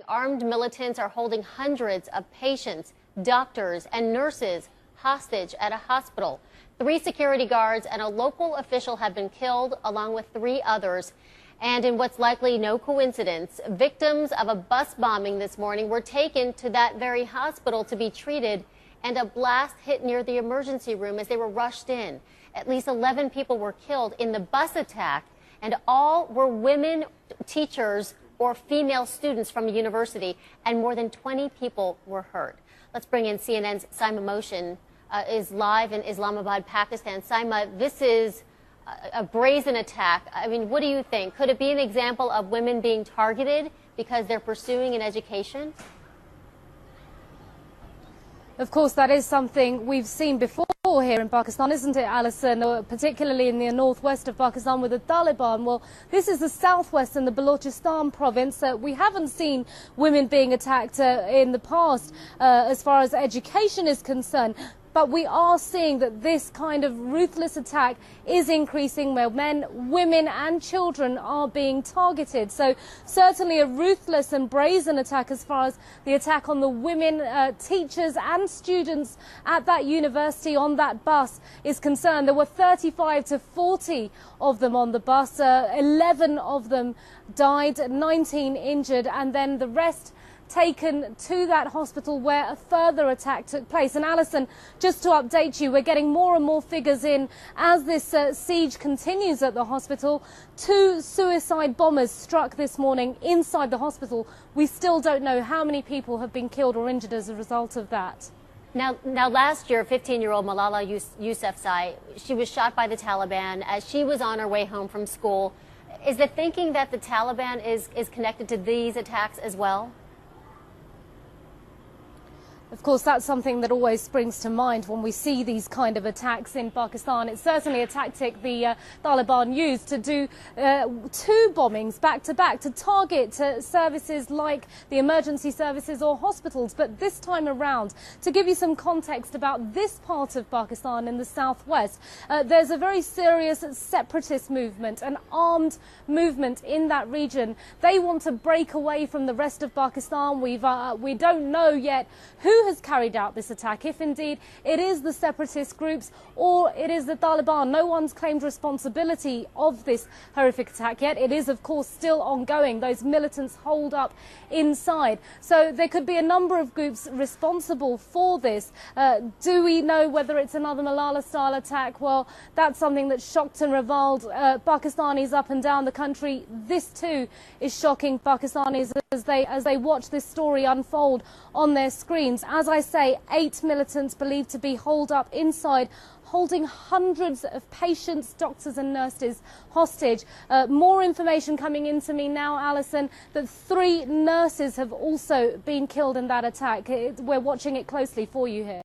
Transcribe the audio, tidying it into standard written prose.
Armed militants are holding hundreds of patients, doctors, and nurses hostage at a hospital. 3 security guards and a local official have been killed, along with 3 others. And in what's likely no coincidence, victims of a bus bombing this morning were taken to that very hospital to be treated, and a blast hit near the emergency room as they were rushed in. At least 11 people were killed in the bus attack, and all were women teachers or female students from a university, and more than 20 people were hurt. Let's bring in CNN's Saima Mohsin, is live in Islamabad, Pakistan. Saima, this is a brazen attack. I mean, what do you think? Could it be an example of women being targeted because they're pursuing an education? Of course, that is something we've seen before here in Pakistan, isn't it, Alison? Particularly in the northwest of Pakistan with the Taliban. Well, this is the southwest in the Balochistan province. We haven't seen women being attacked in the past as far as education is concerned. But we are seeing that this kind of ruthless attack is increasing, where men, women and children are being targeted. So certainly a ruthless and brazen attack as far as the attack on the women teachers and students at that university on that bus is concerned. There were 35 to 40 of them on the bus. 11 of them died, 19 injured, and then the rest taken to that hospital where a further attack took place. And Alison, just to update you, we're getting more and more figures in as this siege continues at the hospital. 2 suicide bombers struck this morning inside the hospital. We still don't know how many people have been killed or injured as a result of that. Now last year, 15-year-old Malala Yousafzai, she was shot by the Taliban as she was on her way home from school. Is the thinking that the Taliban is connected to these attacks as well? Of course, that's something that always springs to mind when we see these kind of attacks in Pakistan. It's certainly a tactic the Taliban used to do 2 bombings back-to-back to target services like the emergency services or hospitals. But this time around, to give you some context about this part of Pakistan in the southwest, there's a very serious separatist movement, an armed movement in that region. They want to break away from the rest of Pakistan. We don't know yet who has carried out this attack, if indeed it is the separatist groups or it is the Taliban. No one's claimed responsibility of this horrific attack yet. It is, of course, still ongoing. Those militants hold up inside. So there could be a number of groups responsible for this. Do we know whether it's another Malala-style attack? Well, that's something that shocked and reviled Pakistanis up and down the country. This too is shocking Pakistanis as they watch this story unfold on their screens. As I say, 8 militants believed to be holed up inside, holding hundreds of patients, doctors and nurses hostage. More information coming into me now, Alison, that 3 nurses have also been killed in that attack. We're watching it closely for you here.